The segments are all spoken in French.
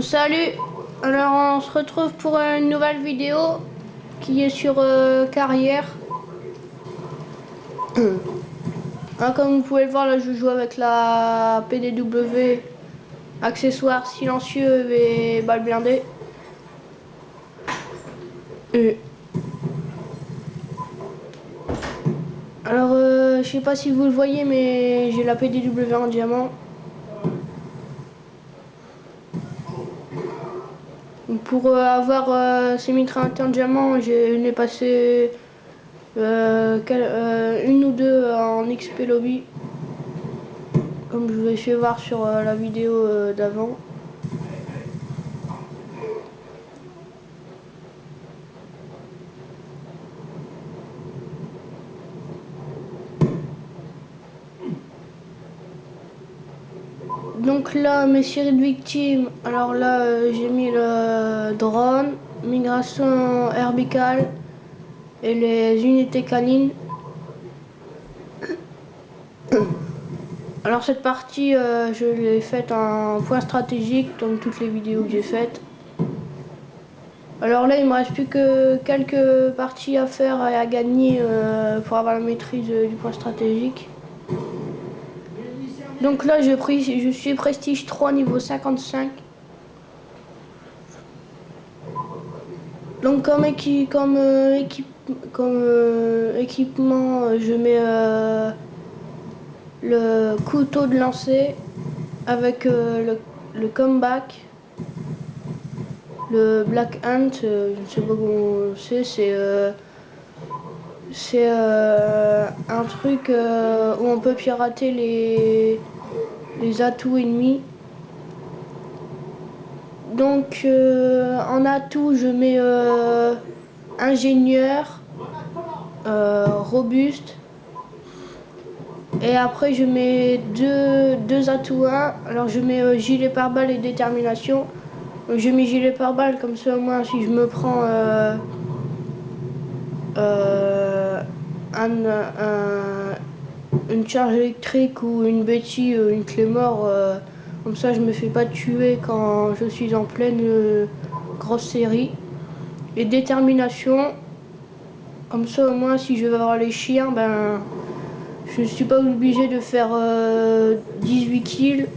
Salut, alors on se retrouve pour une nouvelle vidéo qui est sur carrière. Comme vous pouvez le voir là, je joue avec la PDW, accessoires silencieux et balle blindée. Alors je sais pas si vous le voyez, mais j'ai la PDW en diamant. Pour avoir ces mitraillettes en diamant, j'ai passé une ou deux en XP lobby, comme je vous ai fait voir sur la vidéo d'avant. Donc là, mes séries de victimes, alors là, j'ai mis le drone, migration herbicale et les unités canines. Alors cette partie, je l'ai faite en point stratégique, comme toutes les vidéos que j'ai faites. Alors là, il me reste plus que quelques parties à faire et à gagner pour avoir la maîtrise du point stratégique. Donc là, je suis prestige 3 niveau 55. Donc comme équipement, je mets le couteau de lancer avec le comeback, le Black Hunt, je ne sais pas comment c'est un truc où on peut pirater les atouts ennemis. Donc en atout, je mets ingénieur, robuste. Et après je mets deux atouts 1. Alors je mets gilet pare-balles et détermination. Donc j'ai mis gilet pare-balles comme ça au moins si je me prends une charge électrique ou une béquille ou une clé mort, comme ça je me fais pas tuer quand je suis en pleine grosse série. Et détermination, comme ça au moins si je veux avoir les chiens, ben je ne suis pas obligé de faire 18 kills.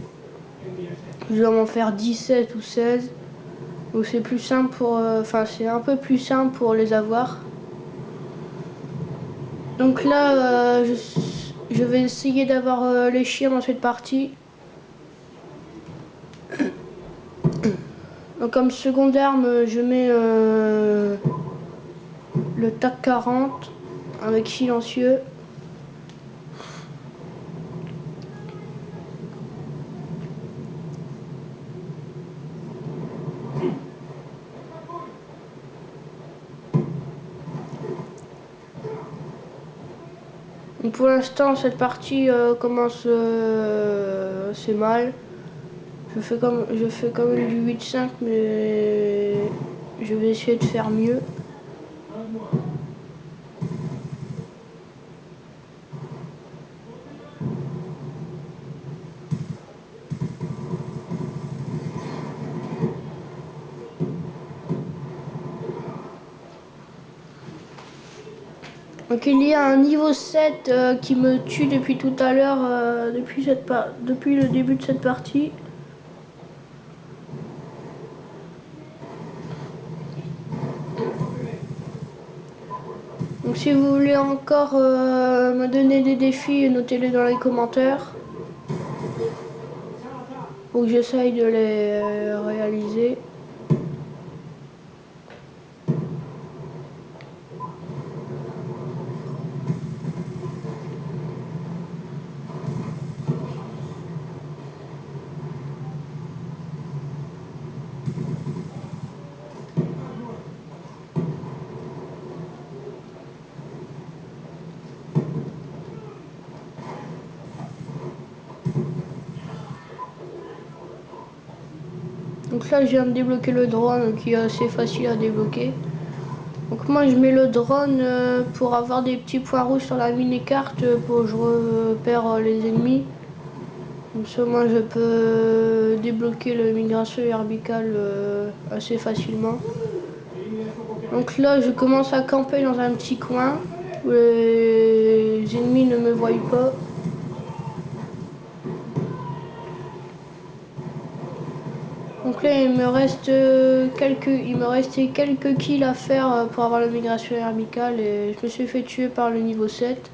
Je dois m'en faire 17 ou 16. Donc c'est plus simple pour. Enfin, c'est un peu plus simple pour les avoir. Donc là, je vais essayer d'avoir les chiens dans cette partie. Donc comme seconde arme, je mets le TAC 40 avec silencieux. Donc pour l'instant, cette partie commence assez mal. Je fais quand même du 8-5, mais je vais essayer de faire mieux. Donc il y a un niveau 7 qui me tue depuis tout à l'heure, depuis le début de cette partie. Donc si vous voulez encore me donner des défis, notez-les dans les commentaires pour que j'essaye de les réaliser. Donc là je viens de débloquer le drone qui est assez facile à débloquer. Donc moi je mets le drone pour avoir des petits points rouges sur la mini-carte pour que je repère les ennemis. Comme ça, moi, je peux débloquer l'immigration herbicale assez facilement. Donc là, je commence à camper dans un petit coin où les ennemis ne me voient pas. Donc là, il me restait quelques kills à faire pour avoir la migration herbicale et je me suis fait tuer par le niveau 7.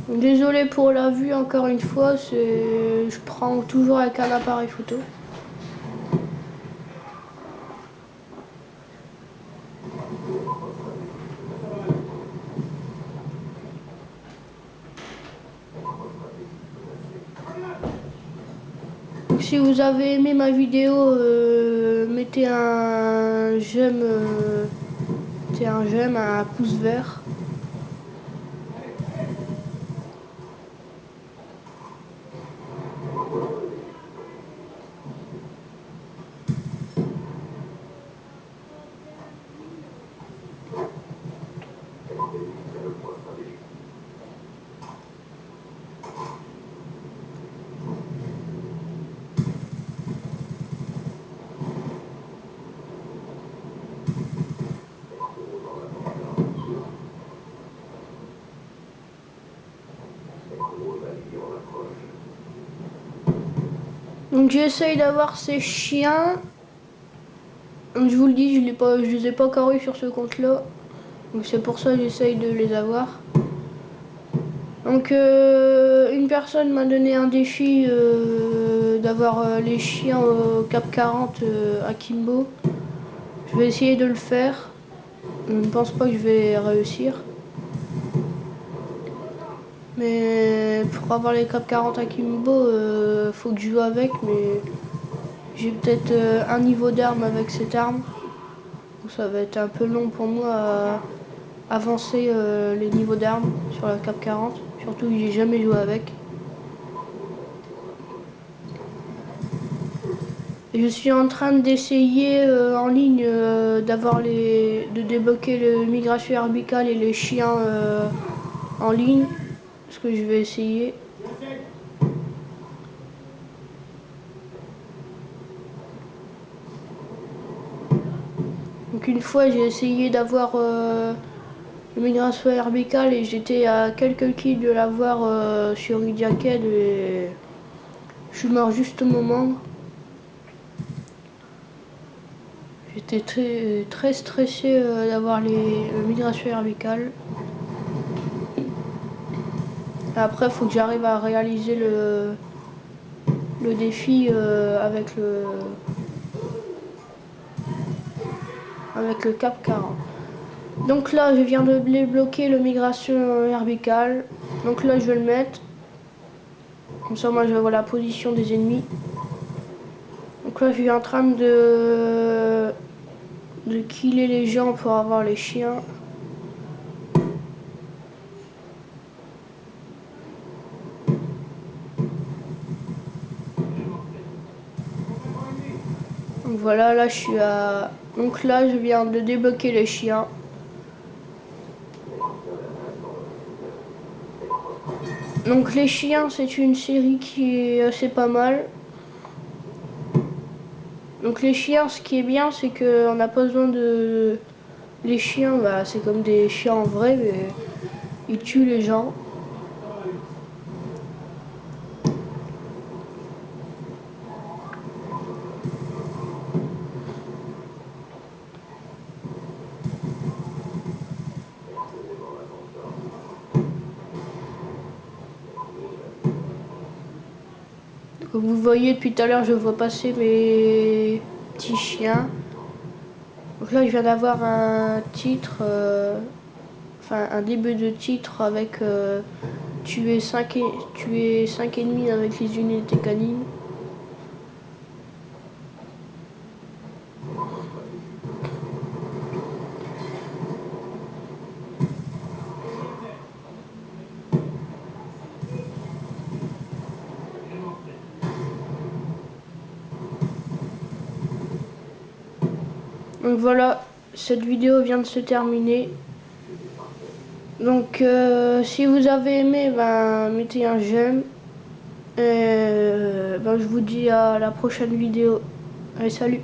Désolé pour la vue encore une fois, je prends toujours avec un appareil photo. Donc si vous avez aimé ma vidéo, mettez un j'aime, un pouce vert. Donc j'essaye d'avoir ces chiens. Comme je vous le dis, je les ai pas encore eu sur ce compte-là. Donc c'est pour ça que j'essaye de les avoir. Donc une personne m'a donné un défi d'avoir les chiens au Cap 40 à Kimbo. Je vais essayer de le faire. Je ne pense pas que je vais réussir. Mais pour avoir les Cap 40 à Kimbo, faut que je joue avec. Mais j'ai peut-être un niveau d'arme avec cette arme. Donc ça va être un peu long pour moi à avancer les niveaux d'armes sur la Cap 40. Surtout que j'ai jamais joué avec. Et je suis en train d'essayer en ligne de débloquer le migration herbicale et les chiens en ligne. Ce que je vais essayer. Donc une fois j'ai essayé d'avoir le migration herbicale et j'étais à quelques kills de l'avoir sur Idiaked et je suis mort juste au moment. J'étais très stressé d'avoir le migration herbicale. Après, il faut que j'arrive à réaliser le défi avec le Cap 40. Donc là, je viens de débloquer le migration herbicale. Donc là, je vais le mettre. Comme ça, moi, je vois la position des ennemis. Donc là, je suis en train de killer les gens pour avoir les chiens. Donc voilà, là, Donc là, je viens de débloquer les chiens. Donc les chiens, c'est une série qui est assez pas mal. Donc les chiens, ce qui est bien, c'est qu'on n'a pas besoin de... Les chiens, bah, c'est comme des chiens en vrai, mais ils tuent les gens. Comme vous voyez, depuis tout à l'heure, je vois passer mes petits chiens. Donc là, je viens d'avoir un titre, enfin un début de titre avec tuer 5 ennemis avec les unités canines. Donc voilà, cette vidéo vient de se terminer. Donc si vous avez aimé, ben, mettez un j'aime. Et ben, je vous dis à la prochaine vidéo. Allez, salut!